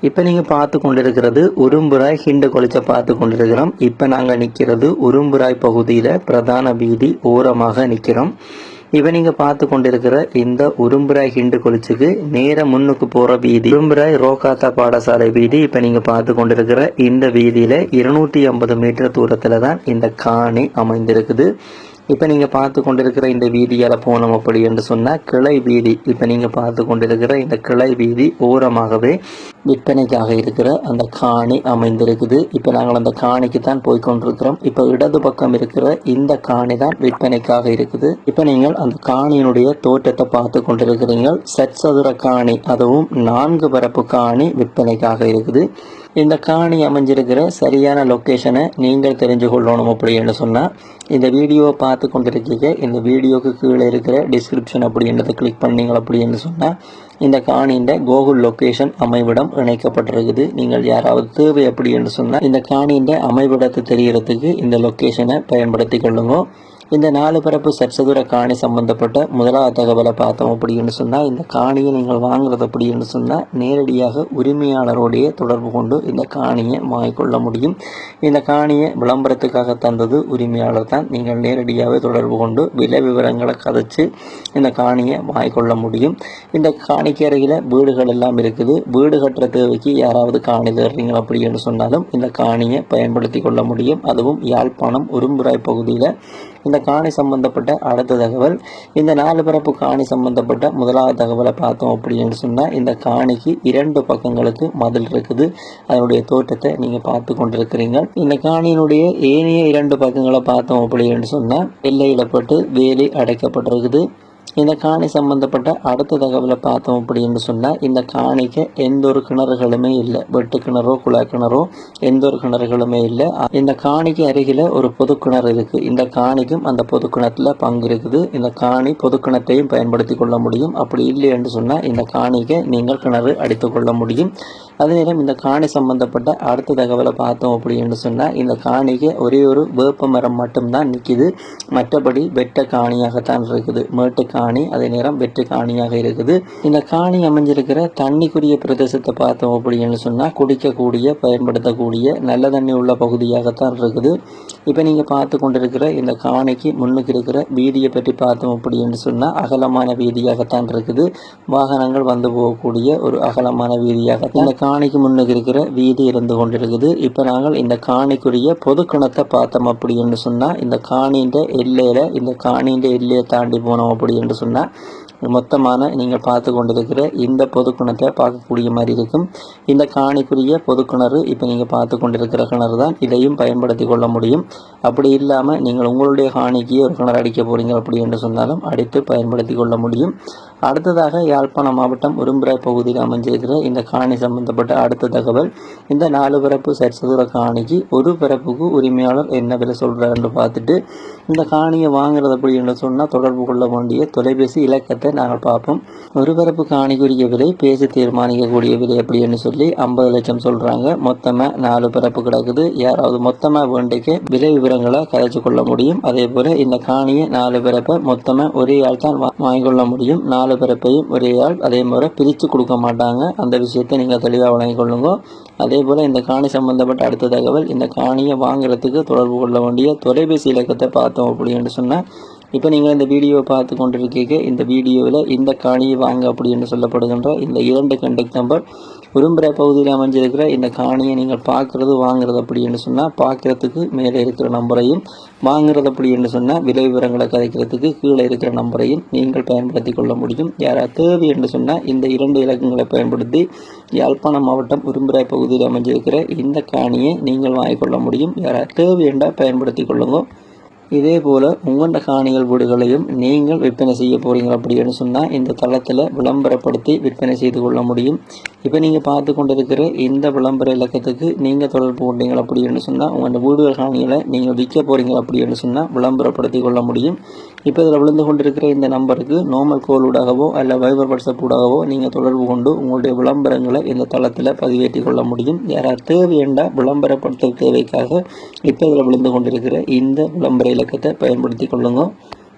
இப்போ நீங்கள் பார்த்து கொண்டிருக்கிறது உரும்புராய் ஹிண்டு கொளிச்சை பார்த்து கொண்டிருக்கிறோம். இப்போ நாங்கள் நிற்கிறது உரும்புராய் பகுதியில் பிரதான வீதி ஓரமாக நிற்கிறோம். இப்போ நீங்கள் பார்த்து கொண்டிருக்கிற இந்த உரும்புராய் ஹிண்டு கொளிச்சுக்கு நேர முன்னுக்கு போகிற வீதி உரும்புராய் ரோகாத்தா பாடசாலை வீதி. இப்போ நீங்கள் பார்த்து கொண்டிருக்கிற இந்த வீதியில் 250 மீட்டர் தூரத்தில் தான் இந்த காணி அமைந்திருக்குது. இப்போ நீங்கள் பார்த்து கொண்டிருக்கிற இந்த வீதியால் போனோம் அப்படி என்று சொன்னால் கிளை வீதி. இப்போ நீங்கள் பார்த்து கொண்டிருக்கிற இந்த கிளை வீதி ஓரமாகவே விற்பனைக்காக இருக்கிற அந்த காணி அமைந்திருக்குது. இப்போ நாங்கள் அந்த காணிக்கு தான் போய்கொண்டிருக்கிறோம். இப்போ இடது பக்கம் இருக்கிற இந்த காணி தான் விற்பனைக்காக இருக்குது. இப்போ நீங்கள் அந்த காணியினுடைய தோற்றத்தை பார்த்து கொண்டிருக்கிறீங்க. சதுர காணி, அதுவும் 4 பரப்பு காணி விற்பனைக்காக இருக்குது. இந்த காணி அமைஞ்சிருக்கிற சரியான லொக்கேஷனை நீங்கள் தெரிஞ்சு கொள்ளணும் அப்படின்னு சொன்னால் இந்த வீடியோவை பார்த்து கொண்டிருக்கீங்க. இந்த வீடியோவுக்கு கீழே இருக்கிற டிஸ்கிரிப்ஷன் அப்படின்றத கிளிக் பண்ணீங்க அப்படின்னு சொன்னால் இந்த காணியின் கூகுள் லொக்கேஷன் அமைவிடம் இணைக்கப்பட்டிருக்குது. நீங்கள் யாராவது தேவை அப்படின்னு சொன்னால் இந்த காணியின் அமைவிடத்தை தெரியறதுக்கு இந்த லொக்கேஷனை பயன்படுத்தி கொள்ளுங்க. இந்த 4 பரப்பு சதுர காணி சம்பந்தப்பட்ட முதலாவது தகவலை பார்த்தோம் அப்படின்னு சொன்னால் இந்த காணியை நீங்கள் வாங்குறது அப்படின்னு சொன்னால் நேரடியாக உரிமையாளரோடைய தொடர்பு கொண்டு இந்த காணியை வாங்கிக்கொள்ள முடியும். இந்த காணியை விளம்பரத்துக்காக தந்தது உரிமையாளர் தான். நீங்கள் நேரடியாகவே தொடர்பு கொண்டு விலை விவரங்களை கதைச்சு இந்த காணியை வாங்கிக்கொள்ள முடியும். இந்த காணிக்கு அருகில் வீடுகள் எல்லாம் இருக்குது. வீடு கட்டுற தேவைக்கு யாராவது காணி தர்றீங்க அப்படின்னு சொன்னாலும் இந்த காணியை பயன்படுத்தி கொள்ள முடியும். அதுவும் யாழ்ப்பாணம் உரும்புராய் பகுதியில் இந்த காணி சம்பந்தப்பட்ட அடுத்த தகவல். இந்த 4 பரப்பு காணி சம்பந்தப்பட்ட முதலாவது தகவலை பார்த்தோம் அப்படின்னு சொன்னால் இந்த காணிக்கு 2 பக்கங்களுக்கு மதில் இருக்குது. அதனுடைய தோற்றத்தை நீங்கள் பார்த்து கொண்டிருக்கிறீங்க. இந்த காணியினுடைய ஏனைய 2 பக்கங்களை பார்த்தோம் அப்படின்னு சொன்னால் எல்லையிடப்பட்டு வேலி அடைக்கப்பட்டிருக்குது. இந்த காணி சம்பந்தப்பட்ட அடுத்த தகவலை பார்த்தோம் அப்படின்னு சொன்னால் இந்த காணிக்கு எந்த ஒரு கிணறுகளுமே இல்லை. வெட்டு கிணறோ குழாய் கிணறோ எந்த ஒரு கிணறுகளுமே இல்லை. இந்த காணிக்கு அருகில் ஒரு பொது கிணறு இருக்குது. இந்த காணிக்கும் அந்த பொது கிணத்துல பங்கு இருக்குது. இந்த காணி பொது கிணத்தையும் பயன்படுத்தி கொள்ள முடியும். அப்படி இல்லை என்று சொன்னால் இந்த காணிக்கு நீங்கள் கிணறு அடித்து கொள்ள முடியும். அதே நேரம் இந்த காணி சம்பந்தப்பட்ட அடுத்த தகவலை பார்த்தோம் அப்படின்னு சொன்னால் இந்த காணிக்கு ஒரே ஒரு வேப்ப மரம் மட்டும்தான் நிற்கிது. மற்றபடி வெட்ட காணியாகத்தான் இருக்குது. மேட்டு காணி, அதே நேரம் வெற்று காணியாக இருக்குது. இந்த காணி அமைஞ்சிருக்கிற தண்ணிக்குரிய பிரதேசத்தை பார்த்தோம் அப்படின்னு சொன்னால் குடிக்கக்கூடிய பயன்படுத்தக்கூடிய நல்ல தண்ணி உள்ள பகுதியாகத்தான் இருக்குது. இப்போ நீங்கள் பார்த்து கொண்டிருக்கிற இந்த காணிக்கு முன்னுக்கு இருக்கிற வீதியை பற்றி பார்த்தோம் அப்படின்னு சொன்னால் அகலமான வீதியாகத்தான் இருக்குது. வாகனங்கள் வந்து போகக்கூடிய ஒரு அகலமான வீதியாகத்தான் இந்த காணிக்கு முன்னுக்கு இருக்கிற வீதி இருந்து கொண்டிருக்குது. இப்போ நாங்கள் இந்த காணிக்குரிய பொது கிணத்தை பார்த்தோம் அப்படின்னு சொன்னால் இந்த காணியின் எல்லையை தாண்டி போனோம் அப்படின்னு சொன்னால் மொத்தமான நீங்கள் பார்த்து கொண்டிருக்கிற இந்த பொது கிணத்தை பார்க்கக்கூடிய மாதிரி இருக்கும். இந்த காணிக்குரிய பொது கிணறு இப்போ நீங்கள் பார்த்து கொண்டிருக்கிற கிணறு தான். இதையும் பயன்படுத்தி கொள்ள முடியும். அப்படி இல்லாமல் நீங்கள் உங்களுடைய காணிக்கு ஒரு கிணறு அடிக்க போகிறீங்க அப்படி என்று சொன்னாலும் அடித்து பயன்படுத்தி கொள்ள முடியும். அடுத்ததாக யாழ்ப்பாணம் மாவட்டம் உரும்புராய் பகுதியில் அமைஞ்சிருக்கிற இந்த காணி சம்பந்தப்பட்ட அடுத்த தகவல். இந்த 4 பரப்பு சதுர காணிக்கு ஒரு பரப்புக்கு உரிமையாளர் என்ன விலை சொல்கிறாருன்னு பார்த்துட்டு இந்த காணியை வாங்குறது அப்படி என்று சொன்னால் தொடர்பு கொள்ள வேண்டிய தொலைபேசி இலக்கத்தை நாங்கள் பார்ப்போம். ஒரு பரப்பு காணிக்குரிய விலை பேசி தீர்மானிக்கக்கூடிய விலை அப்படின்னு சொல்லி 50 லட்சம் சொல்கிறாங்க. மொத்தமாக 4 பரப்பு கிடக்குது. யாராவது மொத்தமாக வேண்டிக்கு விலை விவரங்களை கதைச்சு கொள்ள முடியும். அதே போல் இந்த காணியை 4 பரப்பை மொத்தமாக ஒரே ஆள் தான் வாங்கிக்கொள்ள முடியும். 4 பரப்பையும் ஒரே ஆள் அதே மாதிரி பிரித்து கொடுக்க மாட்டாங்க. அந்த விஷயத்தை நீங்கள் தெளிவாக வழங்கிக் கொள்ளுங்க. அதே போல் இந்த காணி சம்பந்தப்பட்ட அடுத்த தகவல். இந்த காணியை வாங்குறதுக்கு தொடர்பு கொள்ள வேண்டிய தொலைபேசி இலக்கத்தை பார்த்தோம் அப்படின்னு சொன்னால் இப்போ நீங்கள் இந்த வீடியோவை பார்த்து கொண்டிருக்கீங்க. இந்த வீடியோவில் இந்த காணியை வாங்க அப்படின்னு சொல்லப்படுகின்ற இந்த 2 கான்டாக்ட் நம்பர் உரும்புராய் பகுதியில் அமைஞ்சிருக்கிற இந்த காணியை நீங்கள் வாங்குறது அப்படின்னு சொன்னால் பார்க்குறதுக்கு மேலே இருக்கிற நம்பரையும் வாங்குறது அப்படி என்று சொன்னால் விலை விவரங்களை கதைக்கிறதுக்கு கீழே இருக்கிற நம்பரையும் நீங்கள் பயன்படுத்தி கொள்ள முடியும். யாராவது தேவை என்று சொன்னால் இந்த 2 இலக்கங்களை பயன்படுத்தி யாழ்ப்பாணம் மாவட்டம் உரும்புராய் பகுதியில் அமைஞ்சிருக்கிற இந்த காணியை நீங்கள் வாங்கிக்கொள்ள முடியும். யாராவது தேவை என்றால் பயன்படுத்தி கொள்ளுங்க. இதே போல் உங்களோட காணிகள் வீடுகளையும் நீங்கள் விற்பனை செய்ய போகிறீங்க அப்படின்னு சொன்னால் இந்த தளத்தில் விளம்பரப்படுத்தி விற்பனை செய்து கொள்ள முடியும். இப்போ நீங்கள் பார்த்து கொண்டிருக்கிற இந்த விளம்பர இலக்கத்துக்கு நீங்கள் தொடர்பு கொண்டீங்க அப்படின்னு சொன்னால் உங்களோட வீடுகள் காணிகளை நீங்கள் விற்க போகிறீங்க அப்படின்னு சொன்னால் விளம்பரப்படுத்தி கொள்ள முடியும். இப்போ இதில் விழுந்து கொண்டிருக்கிற இந்த நம்பருக்கு நார்மல் கோல் ஊடாகவோ அல்ல வைபர் வாட்ஸ்அப் ஊடாகவோ நீங்கள் தொடர்பு கொண்டு உங்களுடைய விளம்பரங்களை இந்த தளத்தில் பதிவேற்றி கொள்ள முடியும். யாராவது தேவையண்டா விளம்பரப்படுத்த தேவைக்காக இப்போ இதில் விழுந்து கொண்டிருக்கிற இந்த விளம்பர இலக்கத்தை பயன்படுத்தி கொள்ளுங்க.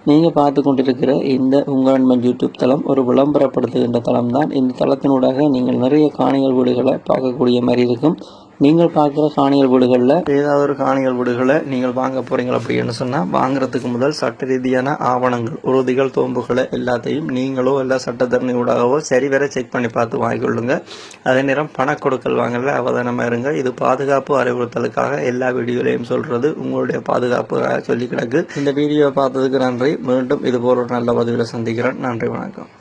நீங்கள் பார்த்து கொண்டிருக்கிற இந்த உங்கள் நண்பன் யூடியூப் தளம் ஒரு விளம்பரப்படுத்துகின்ற தளம் தான். இந்த தளத்தினூடாக நீங்கள் நிறைய காணிகள் வீடுகளை பார்க்கக்கூடிய மாதிரி இருக்கும். நீங்கள் பார்க்குற காணிகள் வீடுகளில் ஏதாவது ஒரு காணிகள் வீடுகளை நீங்கள் வாங்க போகிறீங்க அப்படின்னு சொன்னால் வாங்குறதுக்கு முதல் சட்ட ரீதியான ஆவணங்கள் உறுதிகள் தோம்புகளை எல்லாத்தையும் நீங்களோ இல்லை சட்டத்தரணியூடாகவோ சரிவர செக் பண்ணி பார்த்து வாங்கிக்கொள்ளுங்க. அதே நேரம் பண கொடுக்கல் வாங்கல அவதானமாக இருங்க. இது பாதுகாப்பு அறிவுறுத்தலுக்காக எல்லா வீடியோலையும் சொல்கிறது உங்களுடைய பாதுகாப்புக்காக சொல்லி கிடக்கு. இந்த வீடியோ பார்த்ததுக்கு நன்றி. மீண்டும் இது போல ஒரு நல்ல பதிவில் சந்திக்கிறேன். நன்றி, வணக்கம்.